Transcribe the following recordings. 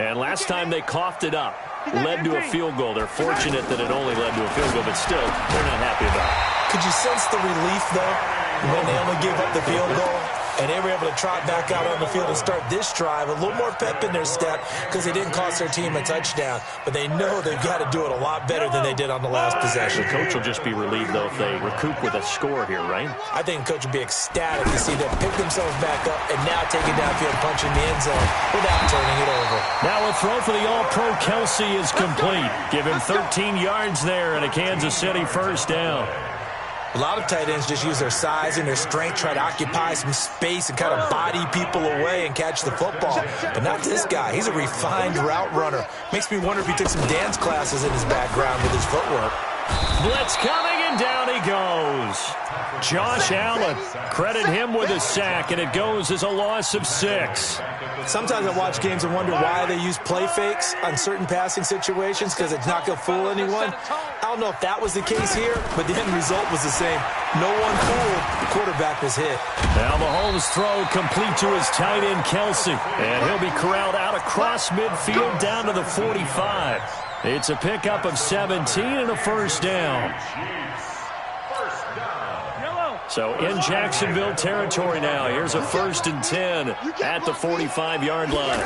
And last time they coughed it up, led to a field goal. They're fortunate that it only led to a field goal, but still, they're not happy about it. Could you sense the relief, though, when they only gave up the field goal? And they were able to trot back out on the field and start this drive. A little more pep in their step because they didn't cost their team a touchdown. But they know they've got to do it a lot better than they did on the last possession. The coach will just be relieved, though, if they recoup with a score here, right? I think the coach will be ecstatic to see them pick themselves back up and now take it downfield and punch in the end zone without turning it over. Now a throw for the All-Pro Kelsey is complete. Give him 13 yards there and a Kansas City first down. A lot of tight ends just use their size and their strength, try to occupy some space and kind of body people away and catch the football. But not this guy. He's a refined route runner. Makes me wonder if he took some dance classes in his background with his footwork. Blitz coming, and down he goes. Josh Allen, credit him with a sack, and it goes as a loss of 6. Sometimes I watch games and wonder why they use play fakes on certain passing situations because it's not going to fool anyone. I don't know if that was the case here, but the end result was the same. No one fooled. The quarterback was hit. Now Mahomes' throw complete to his tight end, Kelsey, and he'll be corralled out across midfield down to the 45. It's a pickup of 17 and a first down. So in Jacksonville territory now. Here's a 1st and 10 at the 45-yard line.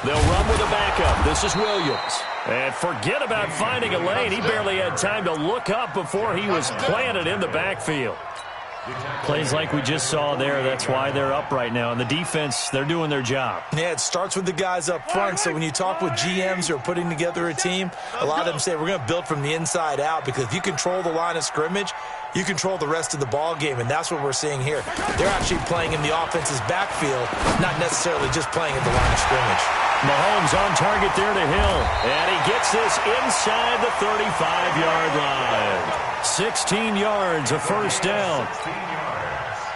They'll run with a backup. This is Williams. And forget about finding a lane. He barely had time to look up before he was planted in the backfield. Plays like we just saw there. That's why they're up right now. And the defense, they're doing their job. Yeah, it starts with the guys up front. So when you talk with GMs who are putting together a team, a lot of them say we're going to build from the inside out because if you control the line of scrimmage, you control the rest of the ball game, and that's what we're seeing here. They're actually playing in the offense's backfield, not necessarily just playing at the line of scrimmage. Mahomes on target there to Hill, and he gets this inside the 35-yard line. 16 yards, a first down.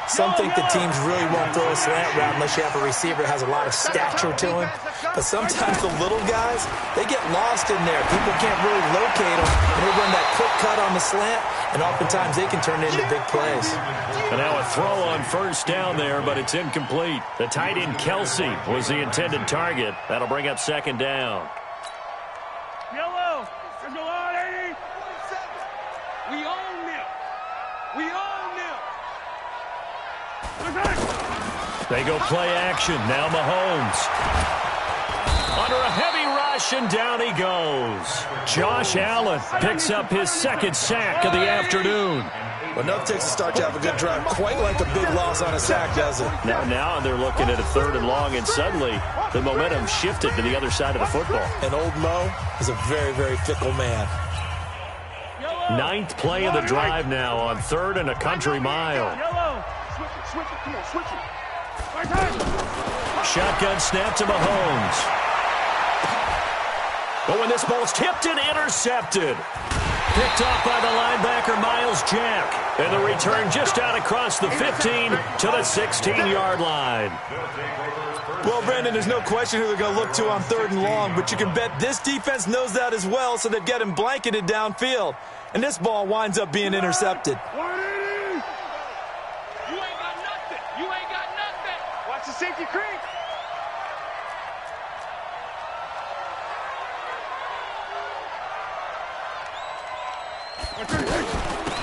Some think the teams really won't throw a slant route unless you have a receiver that has a lot of stature to him. But sometimes the little guys, they get lost in there. People can't really locate them, and they run that quick cut on the slant, and oftentimes they can turn it into big plays. And now a throw on first down there, but it's incomplete. The tight end, Kelsey, was the intended target. That'll bring up second down. Yellow, let's go on, 80. We own them. We own them. They go play action. Now Mahomes. Under a heavy rush, and down he goes. Josh Allen picks up his 2nd sack of the afternoon. Well, enough takes to start to have a good drive. Quite like a big loss on a sack, does it? Now they're looking at a 3rd and long, and suddenly the momentum shifted to the other side of the football. And old Mo is a very, very fickle man. 9th play of the drive now on 3rd and a country mile. Switch it, come on, switch it. Shotgun snap to Mahomes. But when this ball's tipped and intercepted. Picked off by the linebacker, Miles Jack. And the return just out across the 15 to the 16-yard line. Well, Brandon, there's no question who they're going to look to on 3rd and long, but you can bet this defense knows that as well, so they've got him blanketed downfield. And this ball winds up being intercepted. Watch the safety creep.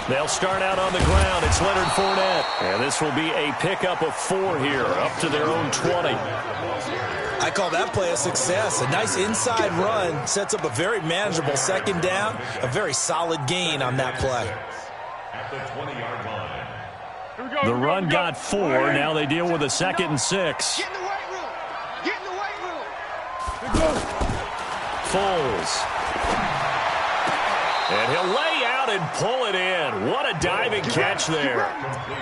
They'll start out on the ground. It's Leonard Fournette. And this will be a pickup of 4 here, up to their own 20. I call that play a success. A nice inside run sets up a very manageable 2nd down. A very solid gain on that play. At the 20-yard line. The run got 4. Now they deal with a 2nd and 6. Get in the weight room. Get in the weight room. Foles. And he'll lay out and pull it in. What a diving catch there.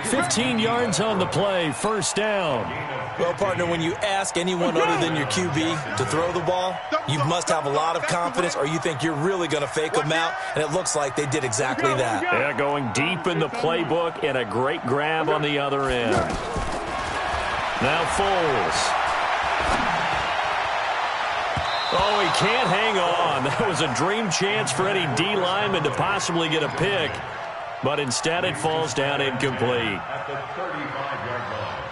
15 yards on the play, first down. Well, partner, when you ask anyone other than your QB to throw the ball, you must have a lot of confidence or you think you're really going to fake them out, and it looks like they did exactly that. Yeah, going deep in the playbook and a great grab on the other end. Now Foles. Oh, he can't hang on. That was a dream chance for any D lineman to possibly get a pick, but instead it falls down incomplete. At the 35-yard line.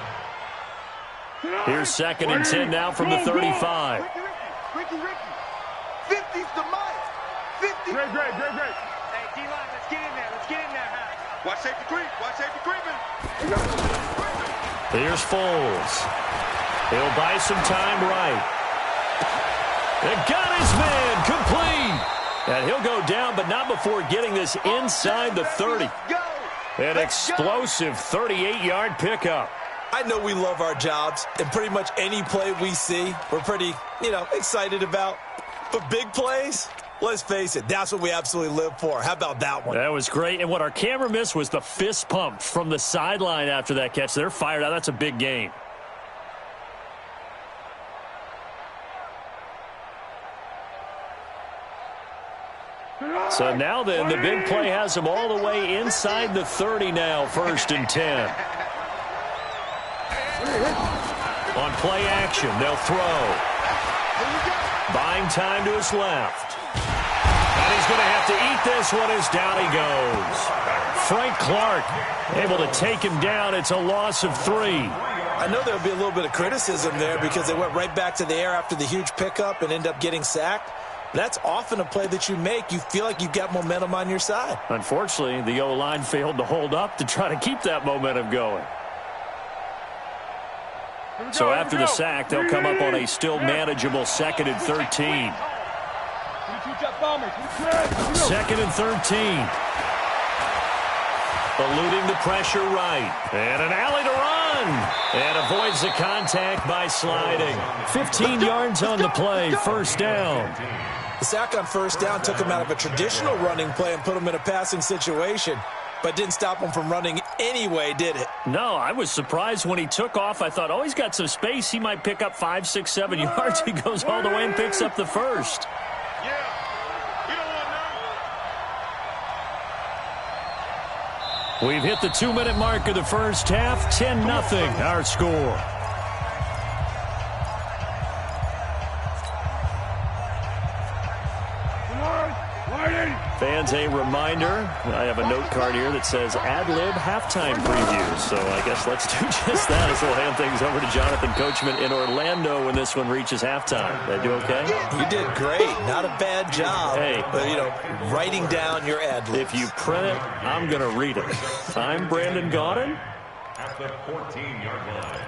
Here's 2nd and 10 now from the 35. Ricky. 50's the Mike. 50. Great. Hey, D-line, let's get in there. Huh? Watch safety creeping. Here's Foles. He'll buy some time right. They got his man complete. And he'll go down, but not before getting this inside the 30. An explosive 38-yard pickup. I know we love our jobs, and pretty much any play we see, we're pretty, excited about. But big plays, let's face it, that's what we absolutely live for. How about that one? That was great. And what our camera missed was the fist pump from the sideline after that catch. They're fired out. That's a big game. So now then, the big play has them all the way inside the 30 now, 1st and 10. On play action, they'll throw. Buying time to his left. And he's going to have to eat this one as down he goes. Frank Clark able to take him down. It's a loss of 3. I know there'll be a little bit of criticism there because they went right back to the air after the huge pickup and end up getting sacked. That's often a play that you make. You feel like you've got momentum on your side. Unfortunately, the O-line failed to hold up to try to keep that momentum going. So after the sack, they'll come up on a still manageable 2nd and 13. 2nd and 13. Eluding the pressure right. And an alley to run. And avoids the contact by sliding. 15 yards on the play, 1st down. The sack on 1st down took him out of a traditional running play and put him in a passing situation, but didn't stop him from running anyway, did it? No, I was surprised when he took off. I thought, he's got some space. He might pick up 5, 6, 7 yards. He goes all the way and picks up the 1st. We've hit the 2-minute mark of the first half. 10-0 our score. Fans, a reminder, I have a note card here that says ad-lib halftime preview. So I guess let's do just that as we'll hand things over to Jonathan Coachman in Orlando when this one reaches halftime. Did I do okay? You did great. Not a bad job. Hey. But, writing down your ad-libs. If you print it, I'm going to read it. I'm Brandon Gaudin. At the 14-yard line.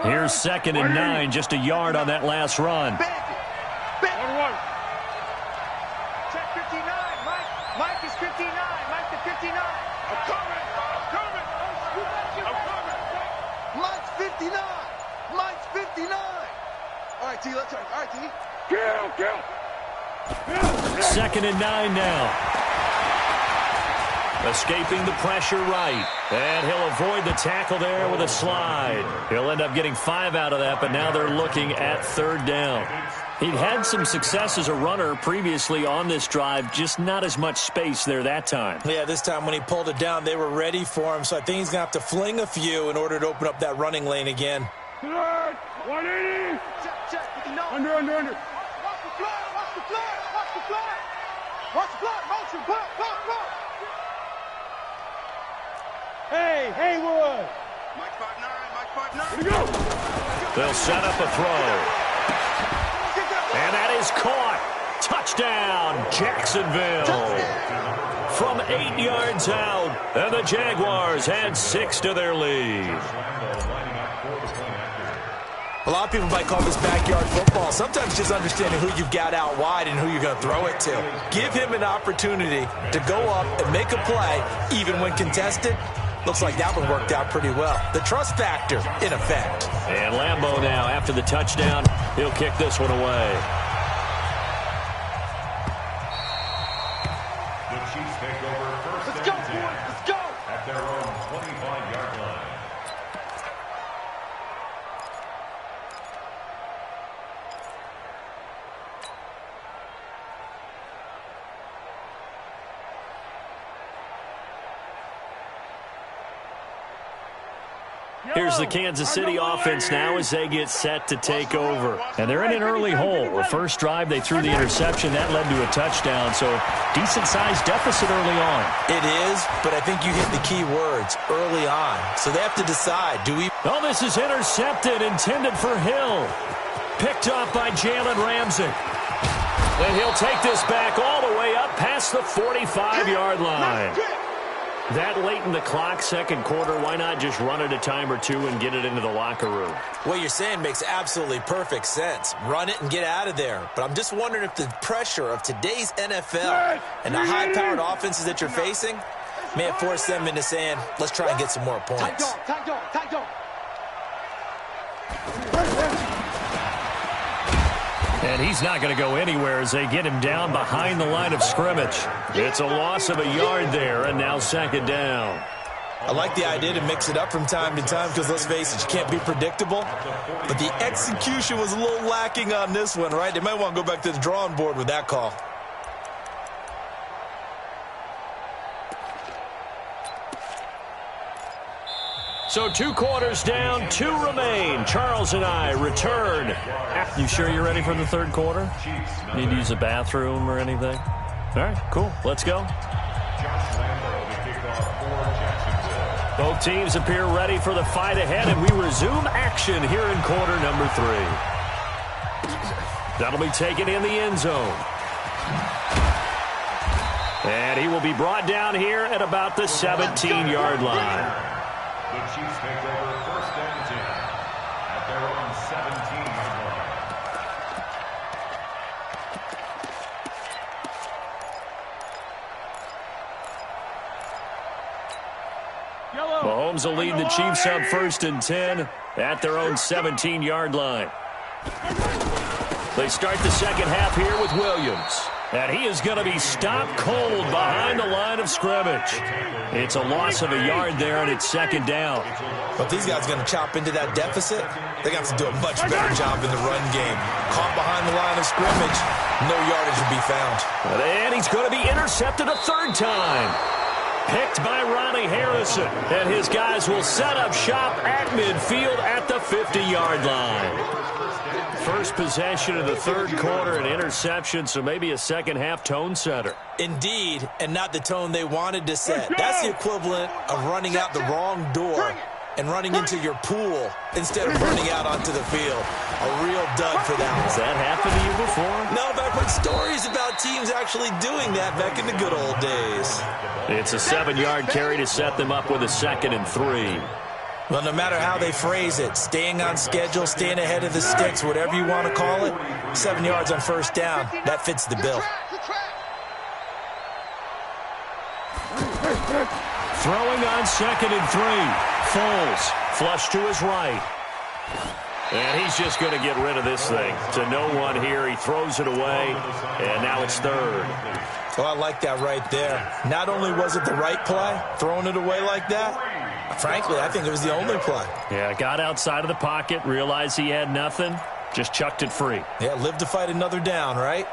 Here's 2nd and 9, just a yard on that last run. Check 59. Mike is 59. Mike to 59. I'm coming. Mike's 59. Mike's 59. All right, T, let's go. All right, T. Kill. 2nd and 9 now. Escaping the pressure right. And he'll avoid the tackle there with a slide. He'll end up getting 5 out of that, but now they're looking at 3rd down. He'd had some success as a runner previously on this drive, just not as much space there that time. Yeah, this time when he pulled it down, they were ready for him, so I think he's going to have to fling a few in order to open up that running lane again. 180. Check. Under. Watch the fly. Motion. Block. Hey, Haywood. Mike 5'9". Here we go. They'll set up a throw. And that is caught. Touchdown, Jacksonville. From 8 yards out, and the Jaguars add 6 to their lead. A lot of people might call this backyard football. Sometimes just understanding who you've got out wide and who you're going to throw it to. Give him an opportunity to go up and make a play, even when contested. Looks like that one worked out pretty well. The trust factor in effect. And Lambeau now, after the touchdown, he'll kick this one away. The Chiefs take over 1st and 10. Let's go. At their own 25-yard line. Here's the Kansas City offense now as they get set to take over. And they're in an early hole. The first drive, they threw the interception. That led to a touchdown, so decent-sized deficit early on. It is, but I think you hit the key words, early on. So they have to decide, do we... Oh, this is intercepted, intended for Hill. Picked off by Jalen Ramsey. And he'll take this back all the way up past the 45-yard line. That late in the clock, second quarter, why not just run it a time or two and get it into the locker room? What you're saying makes absolutely perfect sense. Run it and get out of there. But I'm just wondering if the pressure of today's NFL and the high-powered offenses that you're facing may have forced them into saying, let's try and get some more points. And he's not going to go anywhere as they get him down behind the line of scrimmage. It's a loss of a yard there, and now second down. I like the idea to mix it up from time to time because, let's face it, you can't be predictable. But the execution was a little lacking on this one, right? They might want to go back to the drawing board with that call. So 2 quarters down, 2 remain. Charles and I return. You sure you're ready for the third quarter? Need to use a bathroom or anything? All right, cool. Let's go. Both teams appear ready for the fight ahead, and we resume action here in quarter number 3. That'll be taken in the end zone. And he will be brought down here at about the 17-yard line. The Chiefs take over first and 10 at their own 17-yard line. Mahomes will lead the Chiefs up first and 10 at their own 17-yard line. They start the second half here with Williams. And he is going to be stopped cold behind the line of scrimmage. It's a loss of a yard there, and it's second down. But these guys are going to chop into that deficit. They're going to have to do a much better job in the run game. Caught behind the line of scrimmage, no yardage will be found. And he's going to be intercepted a third time. Picked by Ronnie Harrison. And his guys will set up shop at midfield at the 50-yard line. First possession of the third quarter, an interception, so maybe a second-half tone setter. Indeed, and not the tone they wanted to set. That's the equivalent of running out the wrong door and running into your pool instead of running out onto the field. A real dud for that one. Has that happened to you before? No, but I've heard stories about teams actually doing that back in the good old days. It's a 7-yard carry to set them up with a 2nd and 3. Well, no matter how they phrase it, staying on schedule, staying ahead of the sticks, whatever you want to call it, 7 yards on first down, that fits the bill. Throwing on 2nd and 3. Foles, flush to his right. And he's just going to get rid of this thing. To no one here, he throws it away, and now it's third. Well, I like that right there. Not only was it the right play, throwing it away like that, frankly, I think it was the only play. Yeah, got outside of the pocket, realized he had nothing, just chucked it free. Yeah, live to fight another down, right?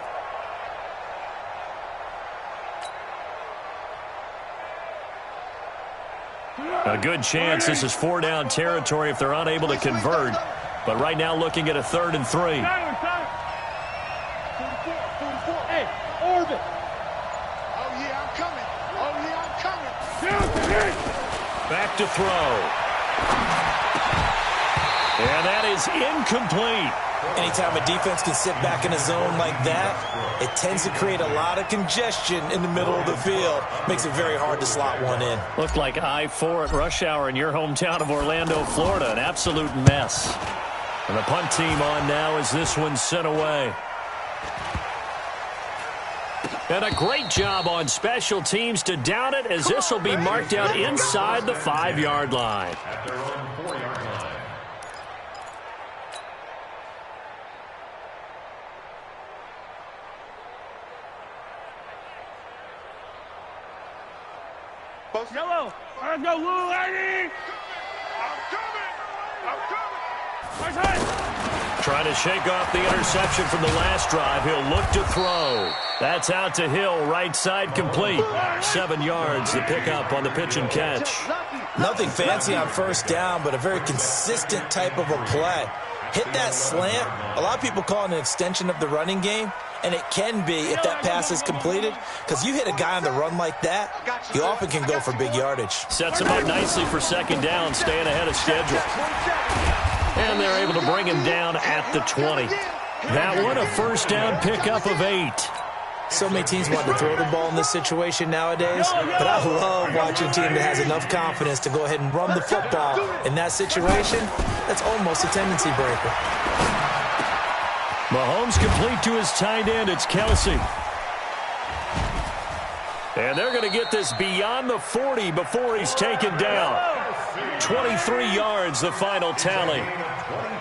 A good chance this is 4-down territory if they're unable to convert. But right now looking at a 3rd and 3. Hey, Orbit. Oh, yeah, I'm coming. Oh, yeah, I'm coming. Back to throw. And that is incomplete. Anytime a defense can sit back in a zone like that, it tends to create a lot of congestion in the middle of the field. Makes it very hard to slot one in. Looked like I-4 at rush hour in your hometown of Orlando, Florida. An absolute mess. And the punt team on now as this one's sent away. And a great job on special teams to down it as this will be marked out inside the 5-yard line. At their own 4-yard line. Yellow, let's go, Lou Lady! I'm coming! I'm coming! Trying to shake off the interception from the last drive. He'll look to throw. That's out to Hill, right side complete. 7 yards, the pickup on the pitch and catch. Nothing fancy on first down, but a very consistent type of a play. Hit that slant. A lot of people call it an extension of the running game, and it can be if that pass is completed, because you hit a guy on the run like that, you often can go for big yardage. Sets him up nicely for second down, staying ahead of schedule. And they're able to bring him down at the 20. That one a first down pickup of 8. So many teams want to throw the ball in this situation nowadays, but I love watching a team that has enough confidence to go ahead and run the football. In that situation, that's almost a tendency breaker. Mahomes complete to his tight end. It's Kelsey. And they're going to get this beyond the 40 before he's taken down. 23 yards, the final tally.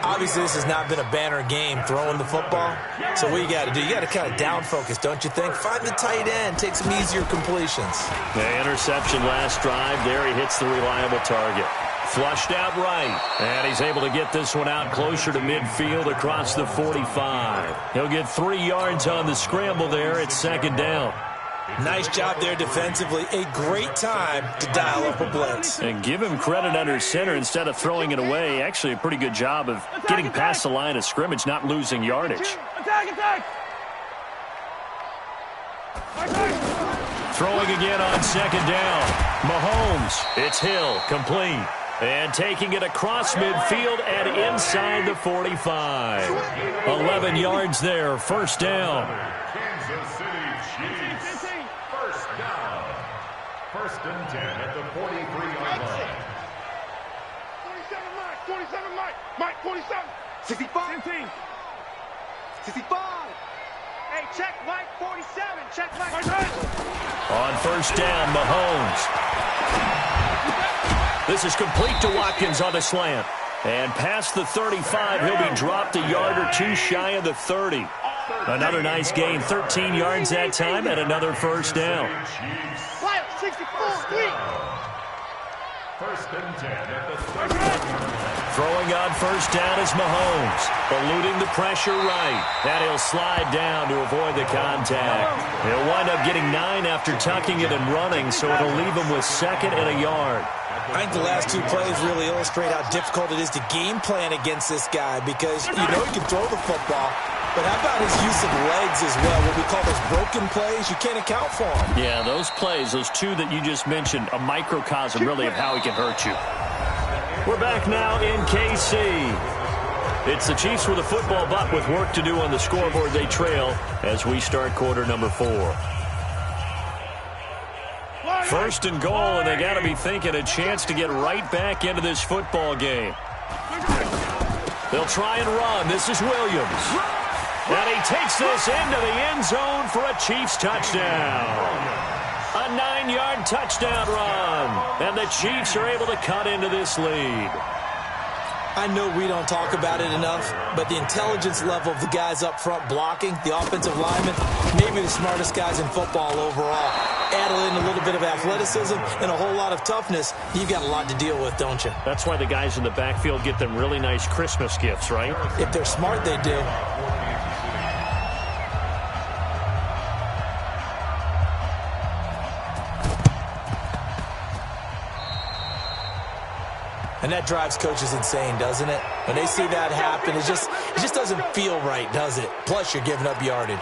Obviously, this has not been a banner game throwing the football. So what you got to do, you got to kind of down focus, don't you think? Find the tight end, take some easier completions. The interception last drive. There he hits the reliable target. Flushed out right. And he's able to get this one out closer to midfield across the 45. He'll get 3 yards on the scramble there. It's second down. Nice job there defensively. A great time to dial up a blitz. And give him credit under center instead of throwing it away. Actually, a pretty good job of getting past the line of scrimmage, not losing yardage. Attack! Throwing again on second down. Mahomes. It's Hill. Complete. And taking it across midfield and inside the 45. 11 yards there. First down. Kansas City Chiefs. First down. First and 10 at the 43-yard line. 47, Mike, 47. 65. 65. Hey, check Mike, 47. Check Mike. On first down, Mahomes. This is complete to Watkins on the slant. And past the 35, he'll be dropped a yard or two shy of the 30. Another nice gain, 13 yards that time, and another first down. 64. First and 10 at the 30. Throwing on first down is Mahomes, eluding the pressure right. And he'll slide down to avoid the contact. He'll wind up getting 9 after tucking it and running, so it'll leave him with second and a yard. I think the last 2 plays really illustrate how difficult it is to game plan against this guy, because you know he can throw the football, but how about his use of legs as well? What we call those broken plays, you can't account for them. Yeah, those plays, those 2 that you just mentioned, a microcosm really of how he can hurt you. We're back now in KC. It's the Chiefs with a football, but with work to do on the scoreboard. They trail as we start quarter number 4. First and goal, and they got to be thinking a chance to get right back into this football game. They'll try and run. This is Williams. And he takes this into the end zone for a Chiefs touchdown. A 9-yard touchdown run. And the Chiefs are able to cut into this lead. I know we don't talk about it enough, but the intelligence level of the guys up front blocking, the offensive linemen, maybe the smartest guys in football overall. Add in a little bit of athleticism and a whole lot of toughness, you've got a lot to deal with, don't you? That's why the guys in the backfield get them really nice Christmas gifts, right? If they're smart, they do. And that drives coaches insane, doesn't it? When they see that happen, it just doesn't feel right, does it? Plus, you're giving up yardage.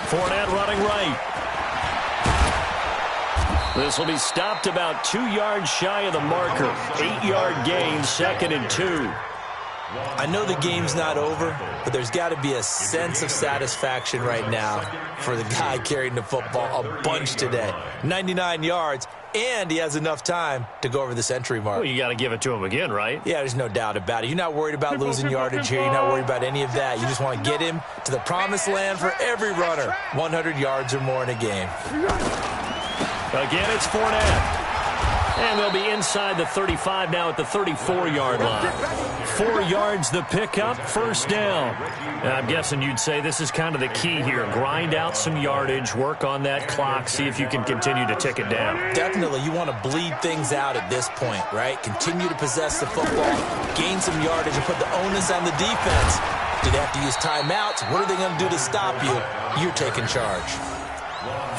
Fournette running right. This will be stopped about 2 yards shy of the marker. 8-yard gain, second and 2. I know the game's not over, but there's got to be a sense of satisfaction right now for the guy carrying the football a bunch today. 99 yards, and he has enough time to go over the century mark. Well, you got to give it to him again, right? Yeah, there's no doubt about it. You're not worried about losing yardage here. You're not worried about any of that. You just want to get him to the promised land for every runner. 100 yards or more in a game. Again, it's Fournette. And they'll be inside the 35 now at the 34-yard line. 4 yards the pickup, first down. Now, I'm guessing you'd say this is kind of the key here. Grind out some yardage, work on that clock, see if you can continue to tick it down. Definitely, you want to bleed things out at this point, right? Continue to possess the football, gain some yardage, and put the onus on the defense. Do they have to use timeouts? What are they going to do to stop you? You're taking charge.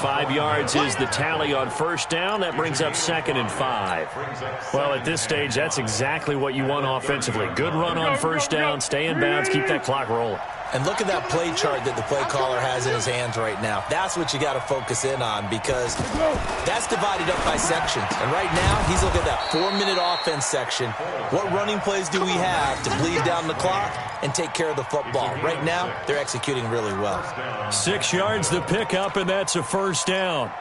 5 yards is the tally on first down. That brings up 2nd and 5. Well, at this stage, that's exactly what you want offensively. Good run on first down, stay in bounds, keep that clock rolling. And look at that play chart that the play caller has in his hands right now. That's what you got to focus in on because that's divided up by sections. And right now, he's looking at that 4-minute offense section. What running plays do we have to bleed down the clock and take care of the football? Right now, they're executing really well. 6 yards the pickup, and that's a first down.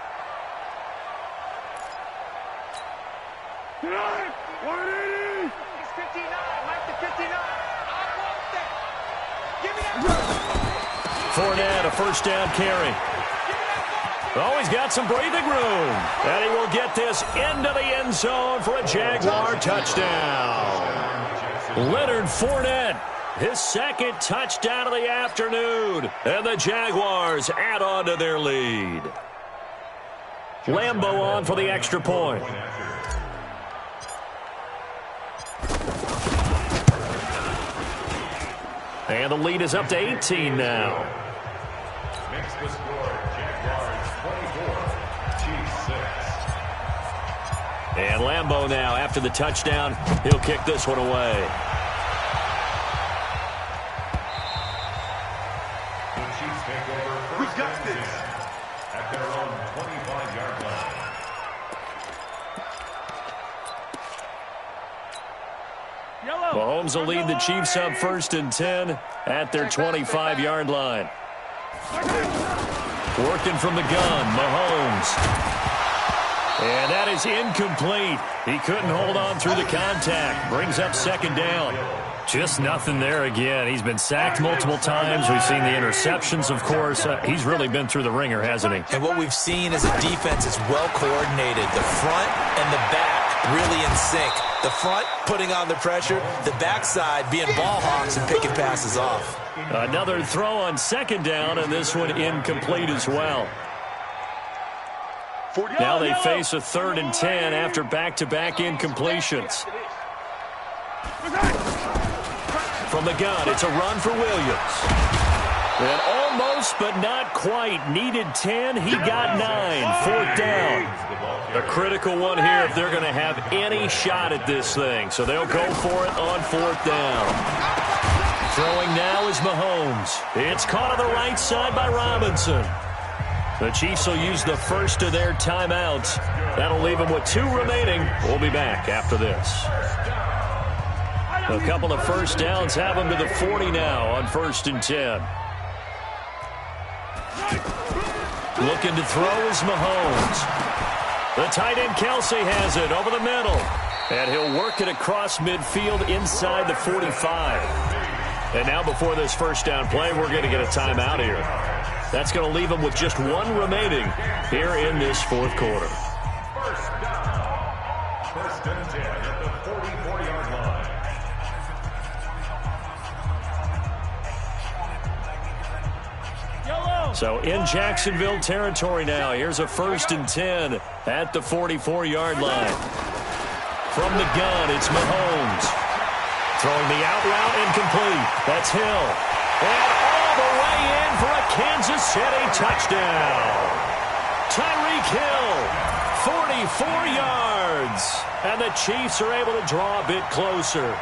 Fournette, a first down carry. Oh, he's got some breathing room. And he will get this into the end zone for a Jaguar touchdown. Leonard Fournette, his 2nd touchdown of the afternoon. And the Jaguars add on to their lead. Lambeau on for the extra point. And the lead is up to 18 now. Makes the score Jaguars 24, Chiefs 6. And Lambeau now, after the touchdown, he'll kick this one away. The Chiefs take over first and 10 at their own 25-yard line. Mahomes will lead the Chiefs up 1st and 10 at their 25-yard line. Working from the gun, Mahomes. And that is incomplete. He couldn't hold on through the contact. Brings up 2nd down. Just nothing there again. He's been sacked multiple times. We've seen the interceptions, of course. He's really been through the ringer, hasn't he? And what we've seen is a defense that's well coordinated. The front and the back really in sync. The front putting on the pressure, the backside being ball hawks and picking passes off. Another throw on 2nd down, and this one incomplete as well. Now they face a 3rd and 10 after back-to-back incompletions. From the gun, it's a run for Williams. And almost, but not quite. Needed 10, he got 9. 4th down. A critical one here if they're going to have any shot at this thing. So they'll go for it on 4th down. Throwing now is Mahomes. It's caught on the right side by Robinson. The Chiefs will use the first of their timeouts. That'll leave them with 2 remaining. We'll be back after this. A couple of first downs have them to the 40 now on 1st and 10. Looking to throw is Mahomes. The tight end Kelsey has it over the middle. And he'll work it across midfield inside the 45. And now before this first down play, we're going to get a timeout here. That's going to leave them with just 1 remaining here in this 4th quarter. First down. 1st and 10 at the 44-yard line. So in Jacksonville territory now. Here's a 1st and 10 at the 44-yard line. From the gun, it's Mahomes. Throwing the out route incomplete. That's Hill. And all the way in for a Kansas City touchdown. Tyreek Hill, 44 yards. And the Chiefs are able to draw a bit closer.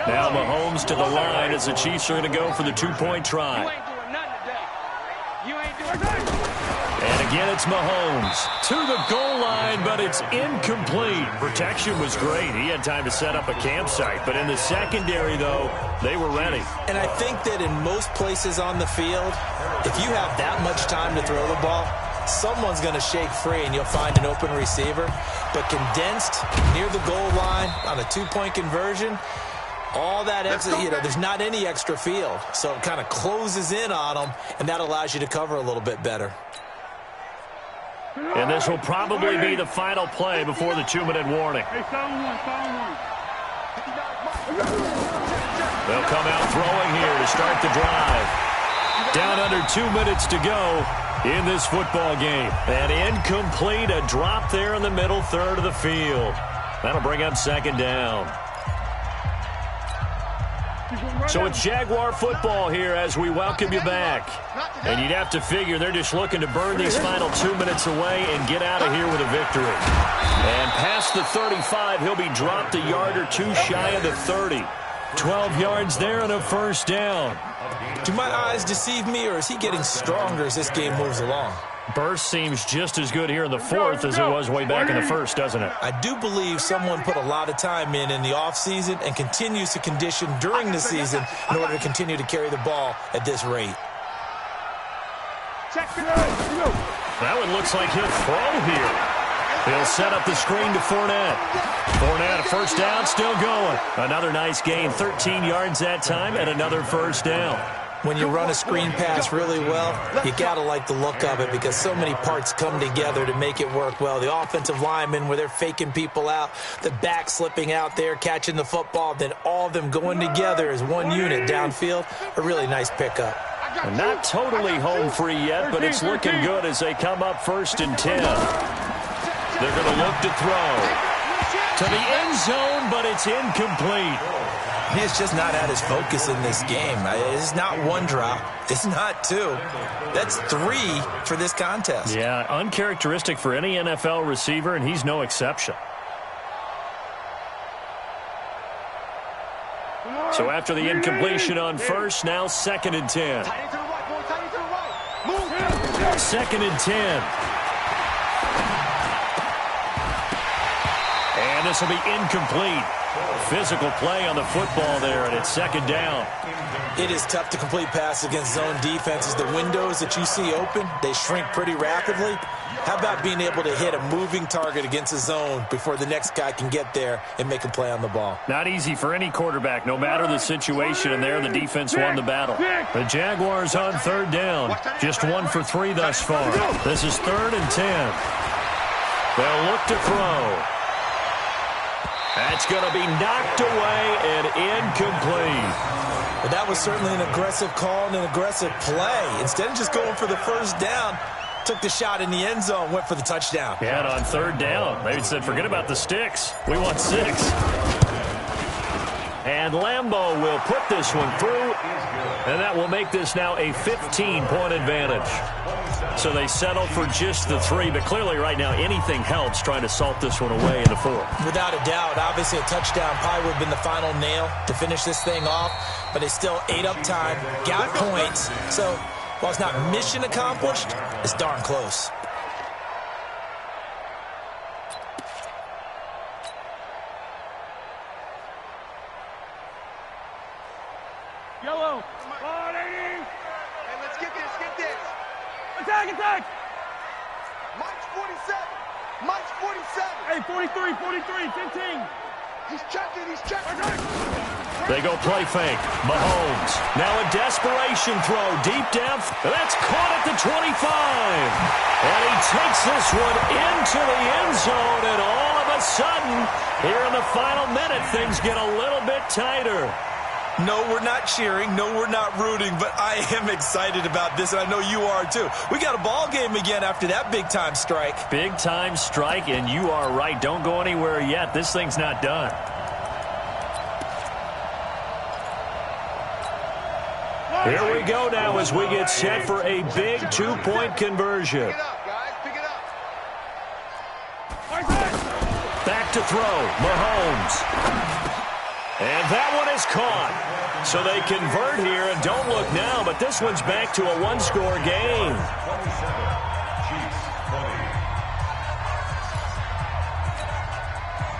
Now Mahomes to the line as the Chiefs are going to go for the 2-point try. And again, it's Mahomes to the goal line, but it's incomplete. Protection was great. He had time to set up a campsite. But in the secondary, though, they were ready. And I think that in most places on the field, if you have that much time to throw the ball, someone's going to shake free and you'll find an open receiver. But condensed near the goal line on a 2-point conversion, All that extra, there's not any extra field. So it kind of closes in on them, and that allows you to cover a little bit better. And this will probably be the final play before the 2-minute warning. They'll come out throwing here to start the drive. Down under 2 minutes to go in this football game. And incomplete, a drop there in the middle third of the field. That'll bring up second down. So it's Jaguar football here as we welcome you back. And you'd have to figure they're just looking to burn these final 2 minutes away and get out of here with a victory. And past the 35, he'll be dropped a yard or two shy of the 30. 12 yards there and a first down. Do my eyes deceive me, or is he getting stronger as this game moves along? Burst seems just as good here in the fourth as it was way back in the first, doesn't it? I do believe someone put a lot of time in the offseason and continues to condition during the season in order to continue to carry the ball at this rate. That one looks like he'll throw here. He'll set up the screen to Fournette. Fournette, a first down, still going. Another nice gain, 13 yards that time, and another first down. When you run a screen pass really well, you got to like the look of it because so many parts come together to make it work well. The offensive linemen, where they're faking people out, the back slipping out there, catching the football, then all of them going together as one unit downfield. A really nice pickup. And not totally home free yet, but it's looking good as they come up 1st and 10. They're going to look to throw to the end zone, but it's incomplete. He's just not at his focus in this game. It's not one drop. It's not two. That's 3 for this contest. Yeah, uncharacteristic for any NFL receiver, and he's no exception. So after the incompletion on first, now 2nd and 10. 2nd and 10. And this will be incomplete. Physical play on the football there, and it's 2nd down. It is tough to complete passes against zone defenses. The windows that you see open, they shrink pretty rapidly. How about being able to hit a moving target against a zone before the next guy can get there and make a play on the ball? Not easy for any quarterback, no matter the situation, and there the defense won the battle. The Jaguars on 3rd down. Just 1 for 3 thus far. This is 3rd and 10. They'll look to throw. That's going to be knocked away and incomplete. Well, that was certainly an aggressive call and an aggressive play. Instead of just going for the first down, took the shot in the end zone, went for the touchdown. Yeah, and on 3rd down, they said, forget about the sticks. We want 6. And Lambeau will put this one through, and that will make this now a 15-point advantage. So they settle for just the 3, but clearly right now anything helps trying to salt this one away in the 4th. Without a doubt, obviously a touchdown probably would have been the final nail to finish this thing off, but they still ate up time, got points. So while it's not mission accomplished, it's darn close. Yellow. Hey, let's get this, Attack! Mike's 47. Mike's 47. Hey, 43, 15. He's checking. They go play fake. Mahomes. Now a desperation throw deep down. That's caught at the 25. And he takes this one into the end zone. And all of a sudden, here in the final minute, things get a little bit tighter. No, we're not cheering. No, we're not rooting. But I am excited about this, and I know you are too. We got a ball game again after that big-time strike. Big-time strike, and you are right. Don't go anywhere yet. This thing's not done. Here we go now as we get set for a big 2-point conversion. Pick it up, guys. Pick it up. Back to throw. Mahomes. And that one is caught. So they convert here, and don't look now, but this one's back to a 1-score game.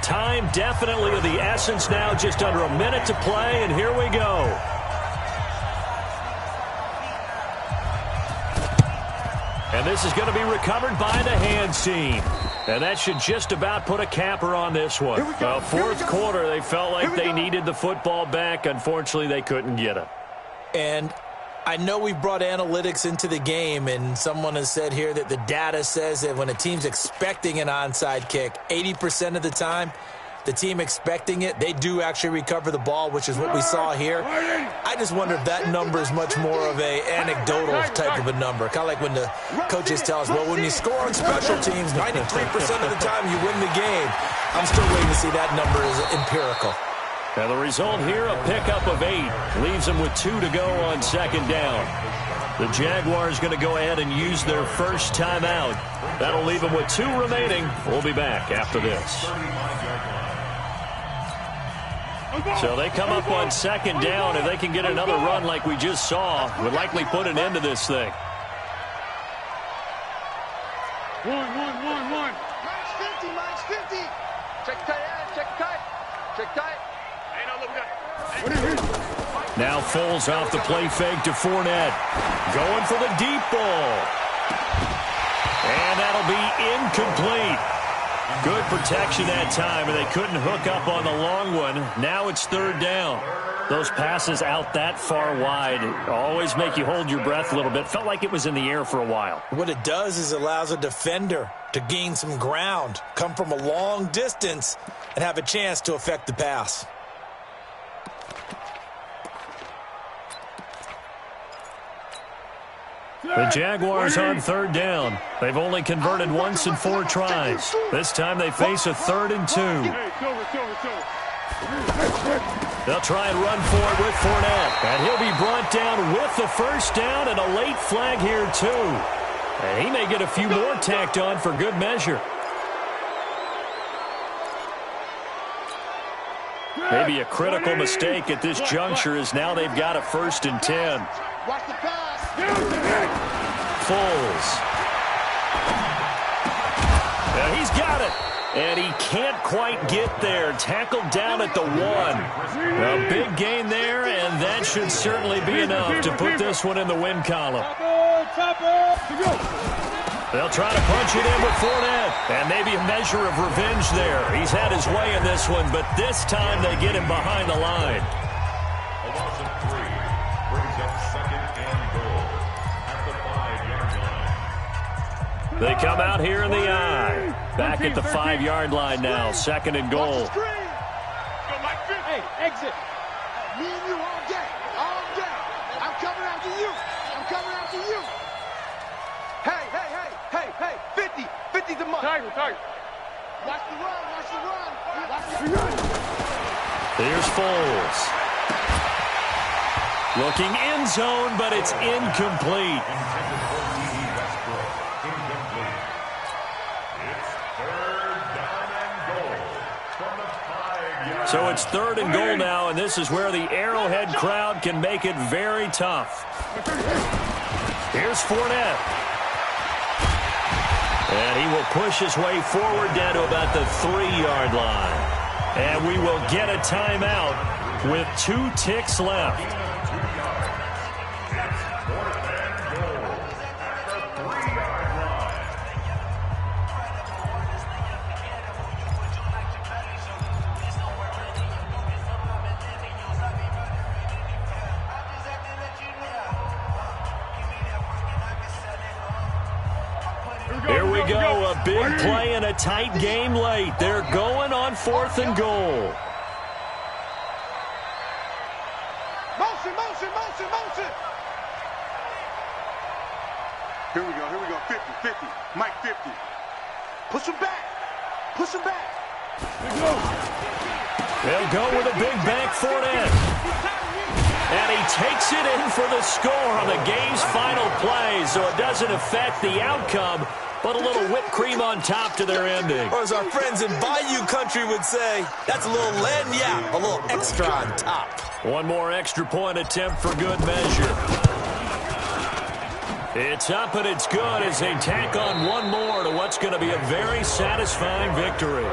Time definitely of the essence now, just under a minute to play, and here we go. And this is going to be recovered by the hands team. And that should just about put a capper on this one. Well, fourth quarter, they felt like they needed the football back. Unfortunately, they couldn't get it. And I know we brought analytics into the game, and someone has said here that the data says that when a team's expecting an onside kick, 80% of the time, the team expecting it, they do actually recover the ball, which is what we saw here. I just wonder if that number is much more of a anecdotal type of a number. Kind of like when the coaches tell us, well, when you score on special teams, 93% of the time you win the game. I'm still waiting to see that number is empirical. Now the result here, a pickup of 8. Leaves them with 2 to go on second down. The Jaguars going to go ahead and use their first timeout. That'll leave them with 2 remaining. We'll be back after this. So they come up on second down. If they can get another run like we just saw, would likely put an end to this thing. One. Minus 50. Check tight. Now Foles off the play fake to Fournette. Going for the deep ball. And that'll be incomplete. Good protection that time, and they couldn't hook up on the long one. Now it's third down. Those passes out that far wide always make you hold your breath a little bit. Felt like it was in the air for a while. What it does is allows a defender to gain some ground, come from a long distance, and have a chance to affect the pass. The Jaguars on third down. They've only converted once in 4 tries. This time they face a 3rd and 2. They'll try and run for it with Fournette. And he'll be brought down with the first down and a late flag here too. And he may get a few more tacked on for good measure. Maybe a critical mistake at this juncture is now they've got a 1st and 10. Watch the pass. Foles. Now he's got it. And he can't quite get there. Tackled down at the 1. A big gain there, and that should certainly be enough to put this one in the win column. They'll try to punch it in with Fournette. And maybe a measure of revenge there. He's had his way in this one, but this time they get him behind the line. A loss of 3 brings up 2nd and goal at the 5-yard line. They come out here in the eye. Back at the 5-yard line now. 2nd and goal. Hey, exit. Me and you all day. I'm coming after you. Hey. 50 the month. Tiger. Watch the run. Here's Foles. Looking end zone, but it's incomplete. So it's 3rd and goal now, and this is where the Arrowhead crowd can make it very tough. Here's Fournette. And he will push his way forward down to about the 3-yard line. And we will get a timeout with 2 ticks left. Here we go, a big play and a tight game late. They're going on 4th and goal. Motion. Here we go. 50. Mike 50. Push him back. They'll go with a big back Fournette. And he takes it in for the score on the game's final play, so it doesn't affect the outcome, but a little whipped cream on top to their ending. Or as our friends in Bayou Country would say, that's a little lagniappe, a little extra on top. One more extra point attempt for good measure. It's up and it's good as they tack on one more to what's going to be a very satisfying victory.